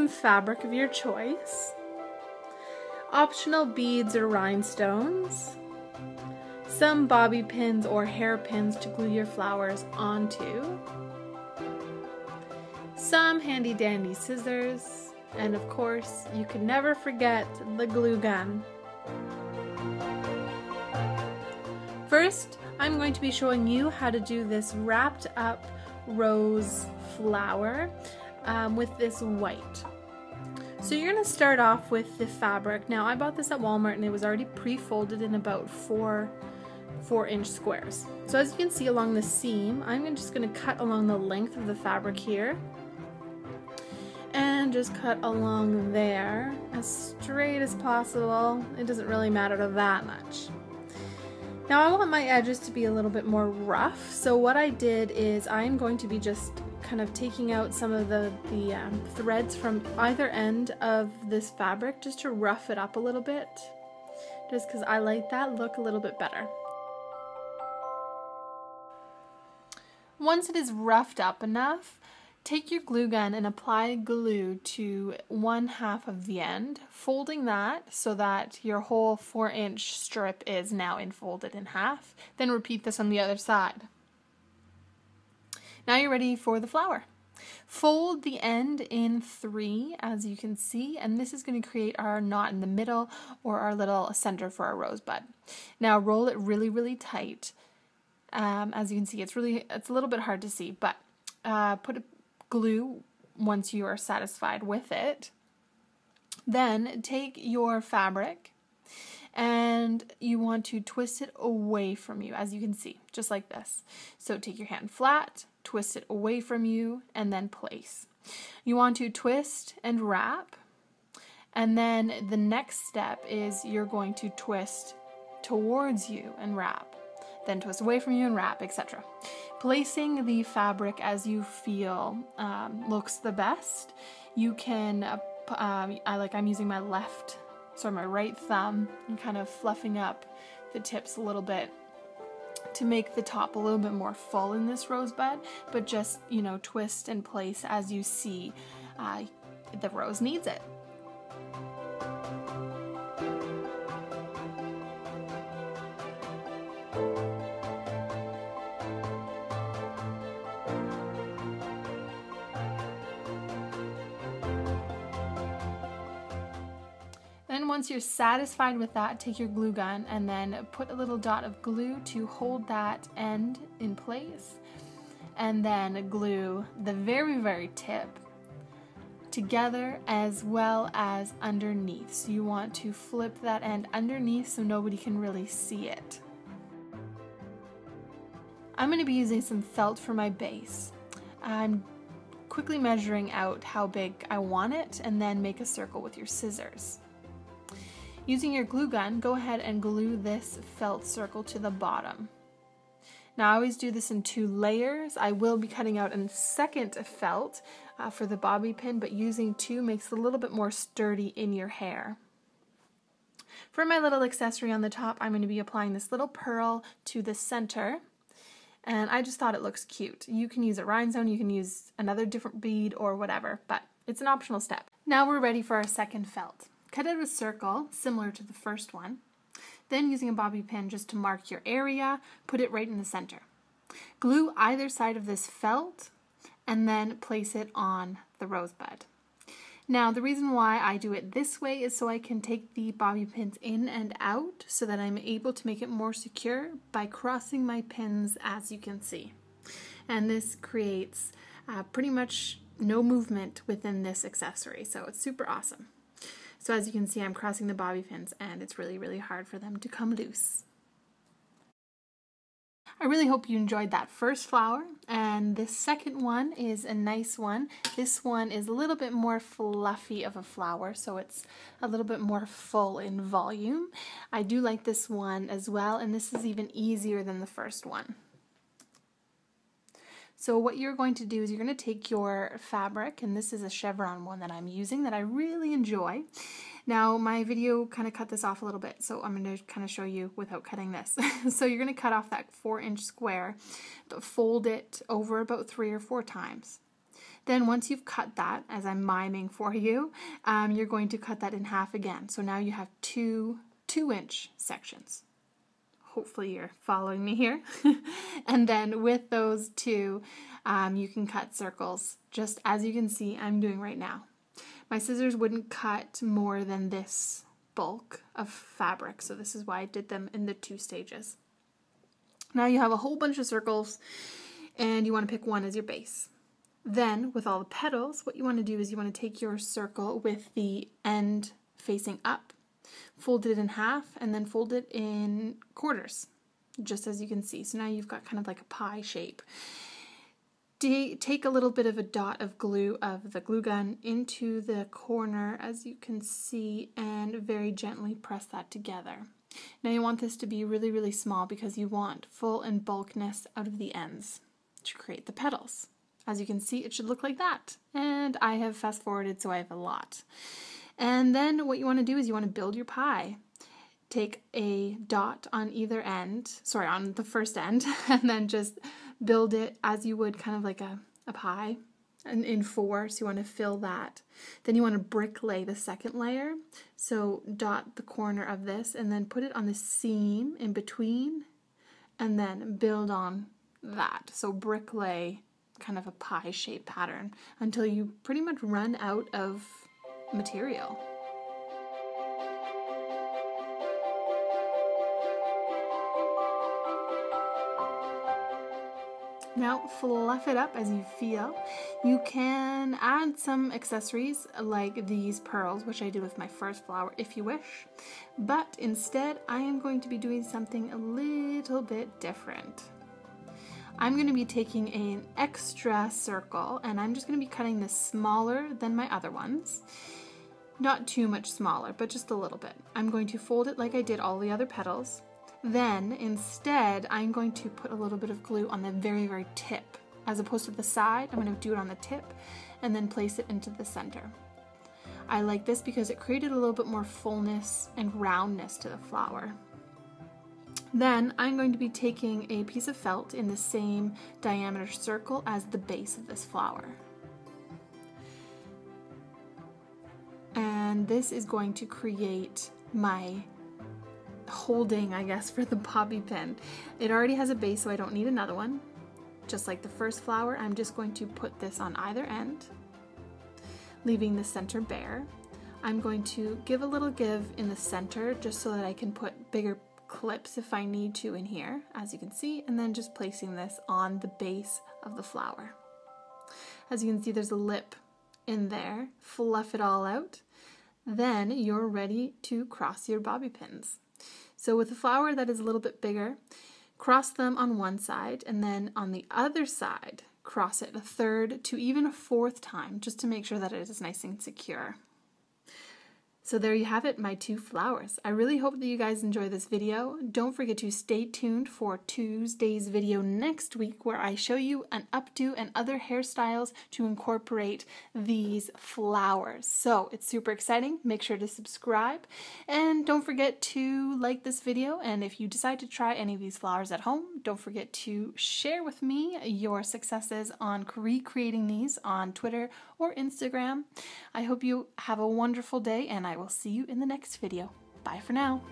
some fabric of your choice, optional beads or rhinestones, some bobby pins or hairpins to glue your flowers onto, some handy dandy scissors, and of course, you can never forget the glue gun. First, I'm going to be showing you how to do this wrapped up rose flower with this white. So you're going to start off with the fabric. Now I bought this at Walmart and it was already pre-folded in about 4-inch squares. So as you can see along the seam, I'm just going to cut along the length of the fabric here and just cut along there as straight as possible. It doesn't really matter that much. Now I want my edges to be a little bit more rough, so what I did is I'm going to be just kind of taking out some of the threads from either end of this fabric just to rough it up a little bit, just because I like that look a little bit better. Once it is roughed up enough, take your glue gun and apply glue to 1/2 of the end, folding that so that your whole 4-inch strip is now enfolded in half. Then repeat this on the other side. Now you're ready for the flower. Fold the end in 3, as you can see, and this is going to create our knot in the middle or our little center for our rosebud. Now roll it really, really tight. As you can see, it's a little bit hard to see, but put a glue once you are satisfied with it. Then take your fabric and you want to twist it away from you, as you can see, just like this. So take your hand flat, twist it away from you, and then place. You want to twist and wrap, and then the next step is you're going to twist towards you and wrap, then twist away from you and wrap, etc. Placing the fabric as you feel looks the best. You can, I'm using my my right thumb and kind of fluffing up the tips a little bit to make the top a little bit more full in this rosebud, but just, twist and place as you see the rose needs it. Then once you're satisfied with that, take your glue gun and then put a little dot of glue to hold that end in place, and then glue the very, very tip together as well as underneath. So you want to flip that end underneath so nobody can really see it. I'm going to be using some felt for my base. I'm quickly measuring out how big I want it, and then make a circle with your scissors. Using your glue gun, go ahead and glue this felt circle to the bottom. Now I always do this in 2 layers. I will be cutting out a second felt for the bobby pin, but using 2 makes it a little bit more sturdy in your hair. For my little accessory on the top, I'm going to be applying this little pearl to the center, and I just thought it looks cute. You can use a rhinestone, you can use another different bead or whatever, but it's an optional step. Now we're ready for our second felt. Cut out a circle similar to the first one, then using a bobby pin just to mark your area, put it right in the center. Glue either side of this felt and then place it on the rosebud. Now the reason why I do it this way is so I can take the bobby pins in and out so that I'm able to make it more secure by crossing my pins, as you can see. And this creates pretty much no movement within this accessory, so it's super awesome. So as you can see, I'm crossing the bobby pins and it's really, really hard for them to come loose. I really hope you enjoyed that first flower, and this second one is a nice one. This one is a little bit more fluffy of a flower, so it's a little bit more full in volume. I do like this one as well, and this is even easier than the first one. So what you're going to do is you're going to take your fabric, and this is a chevron one that I'm using that I really enjoy. Now my video kind of cut this off a little bit, so I'm going to kind of show you without cutting this. So you're going to cut off that 4-inch square, but fold it over about 3 or 4 times. Then once you've cut that, as I'm miming for you, you're going to cut that in half again. So now you have two 2-inch sections. Hopefully you're following me here. And then with those two, you can cut circles, just as you can see I'm doing right now. My scissors wouldn't cut more than this bulk of fabric, so this is why I did them in the 2 stages. Now you have a whole bunch of circles, and you want to pick one as your base. Then, with all the petals, what you want to do is you want to take your circle with the end facing up, fold it in half, and then fold it in quarters, just as you can see. So now you've got kind of like a pie shape. Take a little bit of a dot of glue, of the glue gun, into the corner, as you can see, and very gently press that together. Now you want this to be really, really small because you want full and bulkness out of the ends to create the petals. As you can see, it should look like that. And I have fast forwarded, so I have a lot. And then what you want to do is you want to build your pie. Take a dot on either end, on the first end, and then just build it as you would kind of like a pie, and in 4, so you want to fill that. Then you want to brick lay the second layer, so dot the corner of this and then put it on the seam in between, and then build on that. So brick lay kind of a pie shape pattern until you pretty much run out of material. Now fluff it up as you feel. You can add some accessories like these pearls, which I did with my first flower if you wish, but instead I am going to be doing something a little bit different. I'm going to be taking an extra circle, and I'm just going to be cutting this smaller than my other ones. Not too much smaller, but just a little bit. I'm going to fold it like I did all the other petals. Then, instead, I'm going to put a little bit of glue on the very, very tip. As opposed to the side, I'm going to do it on the tip and then place it into the center. I like this because it created a little bit more fullness and roundness to the flower. Then, I'm going to be taking a piece of felt in the same diameter circle as the base of this flower. And this is going to create my holding, I guess, for the bobby pin. It already has a base, so I don't need another one. Just like the first flower, I'm just going to put this on either end, leaving the center bare. I'm going to give a little give in the center just so that I can put bigger clips if I need to in here, as you can see, and then just placing this on the base of the flower. As you can see, there's a lip in there. Fluff it all out. Then you're ready to cross your bobby pins. So with a flower that is a little bit bigger, cross them on one side, and then on the other side, cross it a 3rd to even a 4th time, just to make sure that it is nice and secure. So there you have it, my 2 flowers. I really hope that you guys enjoy this video. Don't forget to stay tuned for Tuesday's video next week, where I show you an updo and other hairstyles to incorporate these flowers. So it's super exciting. Make sure to subscribe, and don't forget to like this video. And if you decide to try any of these flowers at home, don't forget to share with me your successes on recreating these on Twitter or Instagram. I hope you have a wonderful day, and I will see you in the next video. Bye for now.